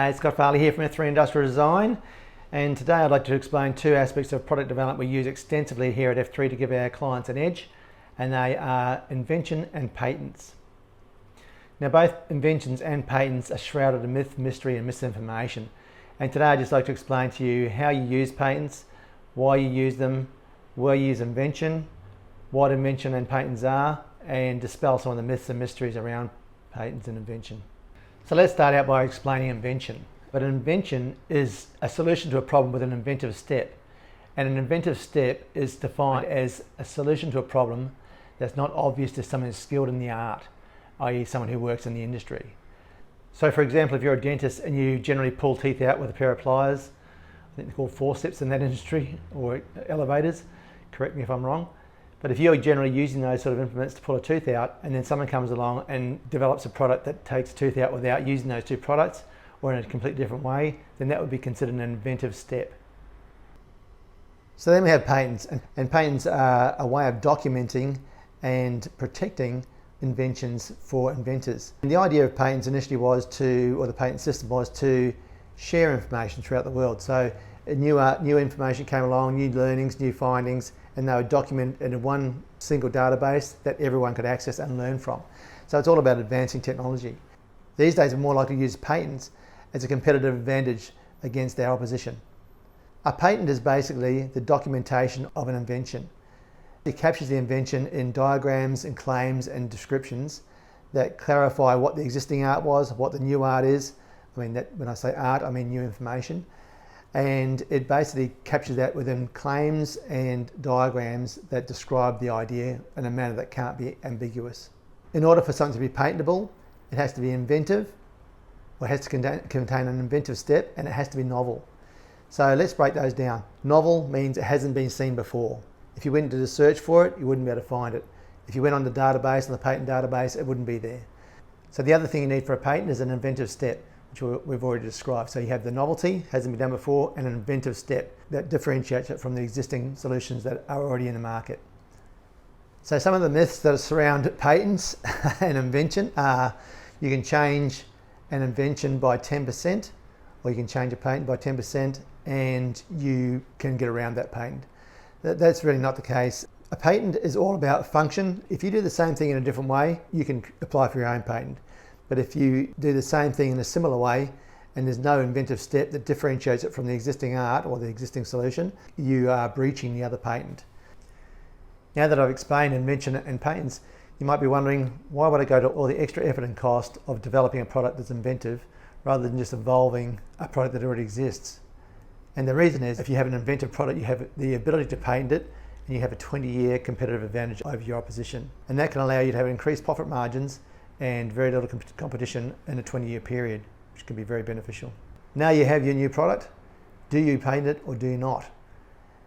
It's Scott Farley here from F3 Industrial Design, and today I'd like to explain two aspects of product development we use extensively here at F3 to give our clients an edge, and they are invention and patents. Now, both inventions and patents are shrouded in myth, mystery and misinformation, and today I'd just like to explain to you how you use patents, why you use them, where you use invention, what invention and patents are, and dispel some of the myths and mysteries around patents and invention. So let's start out by explaining invention. But an invention is a solution to a problem with an inventive step. And an inventive step is defined as a solution to a problem that's not obvious to someone who's skilled in the art, i.e. someone who works in the industry. So for example, if you're a dentist and you generally pull teeth out with a pair of pliers, I think they're called forceps in that industry, or elevators, correct me if I'm wrong. But if you're generally using those sort of implements to pull a tooth out, and then someone comes along and develops a product that takes a tooth out without using those two products, or in a completely different way, then that would be considered an inventive step. So then we have patents, and patents are a way of documenting and protecting inventions for inventors. And the idea of patents initially was or the patent system was to share information throughout the world. So new information came along, new learnings, new findings, and they were documented in one single database that everyone could access and learn from. So it's all about advancing technology. These days we're more likely to use patents as a competitive advantage against our opposition. A patent is basically the documentation of an invention. It captures the invention in diagrams and claims and descriptions that clarify what the existing art was, what the new art is. When I say art, I mean new information. And it basically captures that within claims and diagrams that describe the idea in a manner that can't be ambiguous. In order for something to be patentable, it has to be inventive, or it has to contain an inventive step, and it has to be novel. So let's break those down. Novel means it hasn't been seen before. If you went to search for it, you wouldn't be able to find it. If you went on the database, on the patent database, it wouldn't be there. So the other thing you need for a patent is an inventive step, which we've already described. So you have the novelty, hasn't been done before, and an inventive step that differentiates it from the existing solutions that are already in the market. So some of the myths that surround patents and invention are you can change an invention by 10%, or you can change a patent by 10%, and you can get around that patent. That's really not the case. A patent is all about function. If you do the same thing in a different way, you can apply for your own patent. But if you do the same thing in a similar way and there's no inventive step that differentiates it from the existing art or the existing solution, you are breaching the other patent. Now that I've explained invention and patents, you might be wondering, why would I go to all the extra effort and cost of developing a product that's inventive rather than just evolving a product that already exists? And the reason is, if you have an inventive product, you have the ability to patent it, and you have a 20-year competitive advantage over your opposition. And that can allow you to have increased profit margins and very little competition in a 20-year period, which can be very beneficial. Now you have your new product. Do you patent it or do you not?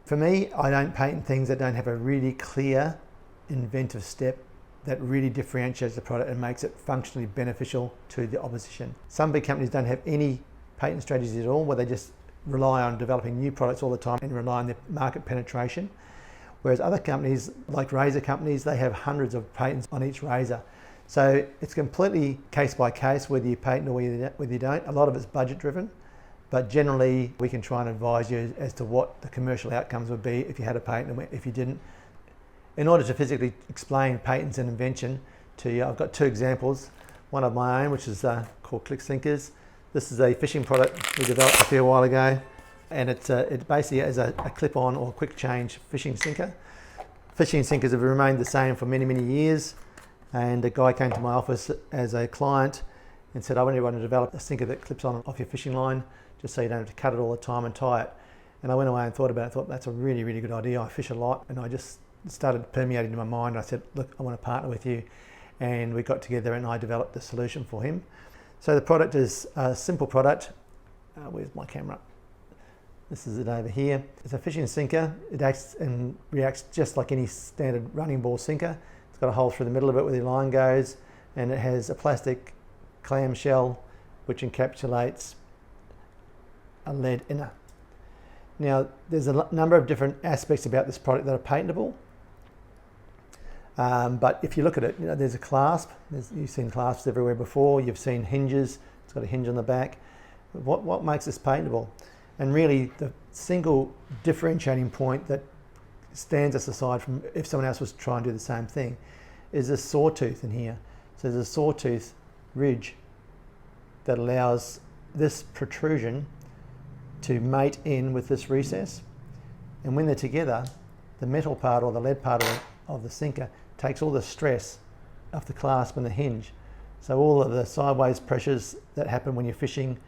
For me, I don't patent things that don't have a really clear inventive step that really differentiates the product and makes it functionally beneficial to the opposition. Some big companies don't have any patent strategies at all, where they just rely on developing new products all the time and rely on their market penetration. Whereas other companies, like razor companies, they have hundreds of patents on each razor. So it's completely case by case whether you patent or whether you don't. A lot of it's budget driven, but generally we can try and advise you as to what the commercial outcomes would be if you had a patent and if you didn't. In order to physically explain patents and invention to you, I've got two examples. One of my own, which is called Click Sinkers. This is a fishing product we developed a fair while ago, and it basically is a clip-on or quick change fishing sinker. Fishing sinkers have remained the same for many, many years. And a guy came to my office as a client and said, I really want to develop a sinker that clips on off your fishing line, just so you don't have to cut it all the time and tie it. And I went away and thought about it, thought that's a really, really good idea. I fish a lot, and I just started permeating in my mind. I said, look, I want to partner with you. And we got together and I developed the solution for him. So the product is a simple product. Where's my camera? This is it over here. It's a fishing sinker. It acts and reacts just like any standard running ball sinker. It's got a hole through the middle of it where the line goes, and it has a plastic clamshell which encapsulates a lead inner. Now, there's a number of different aspects about this product that are patentable, but if you look at it, there's a clasp. You've seen clasps everywhere before. You've seen hinges. It's got a hinge on the back. What makes this patentable? And really the single differentiating point that stands us aside from if someone else was trying to do the same thing is this sawtooth in here. So there's a sawtooth ridge that allows this protrusion to mate in with this recess, and when they're together, the metal part or the lead part of the sinker takes all the stress off the clasp and the hinge. So all of the sideways pressures that happen when you're fishing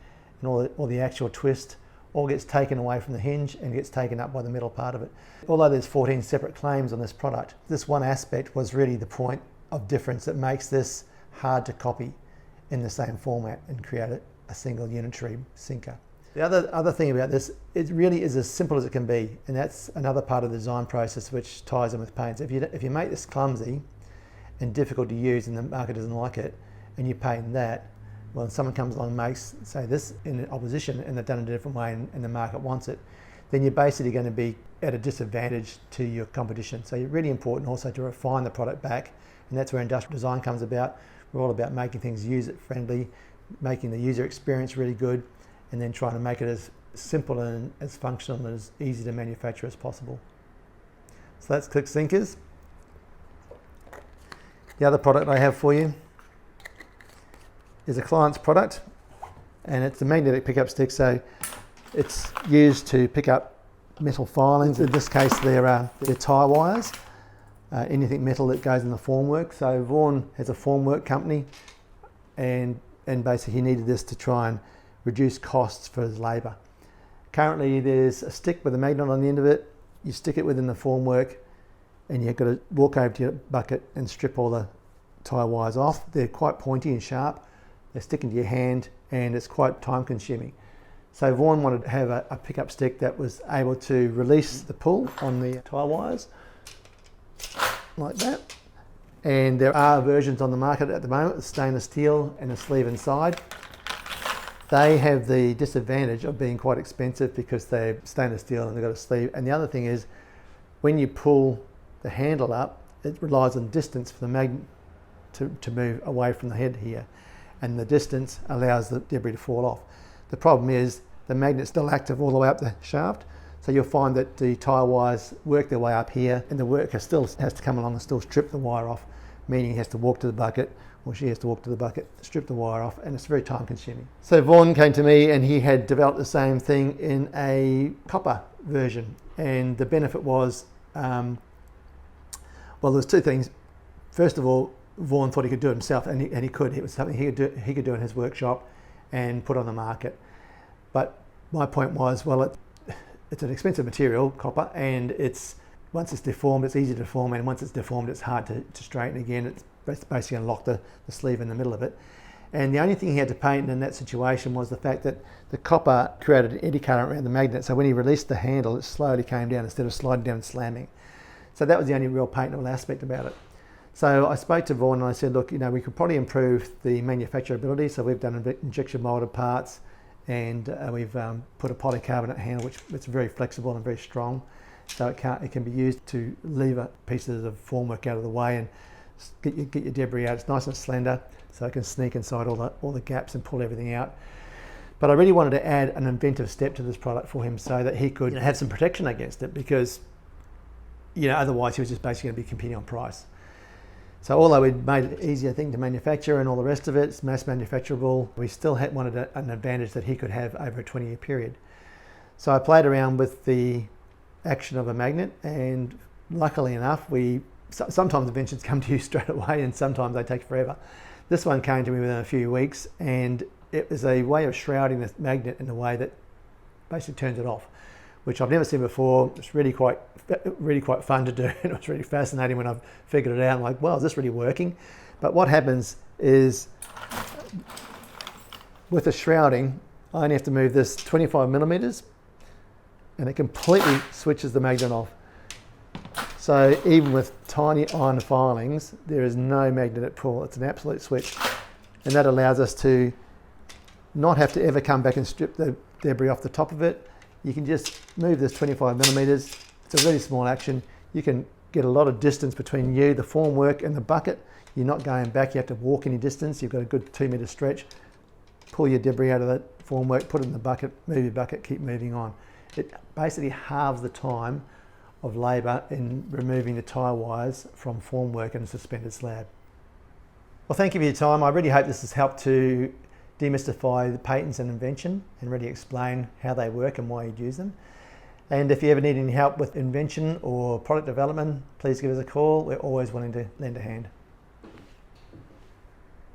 and all the actual twist all gets taken away from the hinge and gets taken up by the metal part of it. Although there's 14 separate claims on this product, this one aspect was really the point of difference that makes this hard to copy in the same format and create a single unitary sinker. The other thing about this, it really is as simple as it can be, and that's another part of the design process which ties in with paints. If you make this clumsy and difficult to use and the market doesn't like it, and you patent that, well, someone comes along and makes, say, this in opposition and they've done it a different way and the market wants it, then you're basically going to be at a disadvantage to your competition. So it's really important also to refine the product back, and that's where industrial design comes about. We're all about making things user-friendly, making the user experience really good, and then trying to make it as simple and as functional and as easy to manufacture as possible. So that's Click Sinkers. The other product I have for you is a client's product, and it's a magnetic pickup stick. So it's used to pick up metal filings. In this case, they're tie wires, anything metal that goes in the formwork. So Vaughan has a formwork company, and basically he needed this to try and reduce costs for his labour. Currently there's a stick with a magnet on the end of it. You stick it within the formwork and you've got to walk over to your bucket and strip all the tie wires off. They're quite pointy and sharp. They stick into your hand and it's quite time consuming. So Vaughan wanted to have a pickup stick that was able to release the pull on the tie wires like that. And there are versions on the market at the moment with stainless steel and a sleeve inside. They have the disadvantage of being quite expensive because they're stainless steel and they've got a sleeve. And the other thing is, when you pull the handle up, it relies on distance for the magnet to move away from the head here. And the distance allows the debris to fall off. The problem is the magnet's still active all the way up the shaft. So you'll find that the tie wires work their way up here and the worker still has to come along and still strip the wire off, meaning he has to walk to the bucket, or she has to walk to the bucket, strip the wire off, and it's very time consuming. So Vaughan came to me and he had developed the same thing in a copper version. And the benefit was, well, there's two things. First of all, Vaughan thought he could do it himself, and he could. It was something he could do in his workshop and put on the market. But my point was, well, it's an expensive material, copper, and once it's deformed, it's easy to deform, and once it's deformed, it's hard to straighten again. It's basically going to lock the sleeve in the middle of it. And the only thing he had to patent in that situation was the fact that the copper created an eddy current around the magnet, so when he released the handle, it slowly came down instead of sliding down and slamming. So that was the only real patentable aspect about it. So I spoke to Vaughan and I said, look, we could probably improve the manufacturability. So we've done injection molded parts, and we've put a polycarbonate handle, which it's very flexible and very strong. So it can be used to lever pieces of formwork out of the way and get your debris out. It's nice and slender, so it can sneak inside all the gaps and pull everything out. But I really wanted to add an inventive step to this product for him so that he could have some protection against it, because otherwise he was just basically going to be competing on price. So although we'd made it easier thing to manufacture and all the rest of it, it's mass manufacturable, we still wanted an advantage that he could have over a 20-year period. So I played around with the action of a magnet, and luckily enough, sometimes inventions come to you straight away and sometimes they take forever. This one came to me within a few weeks, and it was a way of shrouding the magnet in a way that basically turns it off, which I've never seen before. It's really quite fun to do, and it was really fascinating when I've figured it out. I'm like, well, is this really working? But what happens is, with the shrouding, I only have to move this 25 millimeters, and it completely switches the magnet off. So even with tiny iron filings, there is no magnetic pull. It's an absolute switch. And that allows us to not have to ever come back and strip the debris off the top of it. You can just move this 25 millimeters. It's a really small action. You can get a lot of distance between you, the formwork, and the bucket. You're not going back. You have to walk any distance. You've got a good 2 meter stretch. Pull your debris out of the formwork, put it in the bucket, move your bucket, keep moving on. It basically halves the time of labour in removing the tie wires from formwork and a suspended slab. Well, thank you for your time. I really hope this has helped to demystify the patents and invention and really explain how they work and why you'd use them. And if you ever need any help with invention or product development, please give us a call. We're always willing to lend a hand.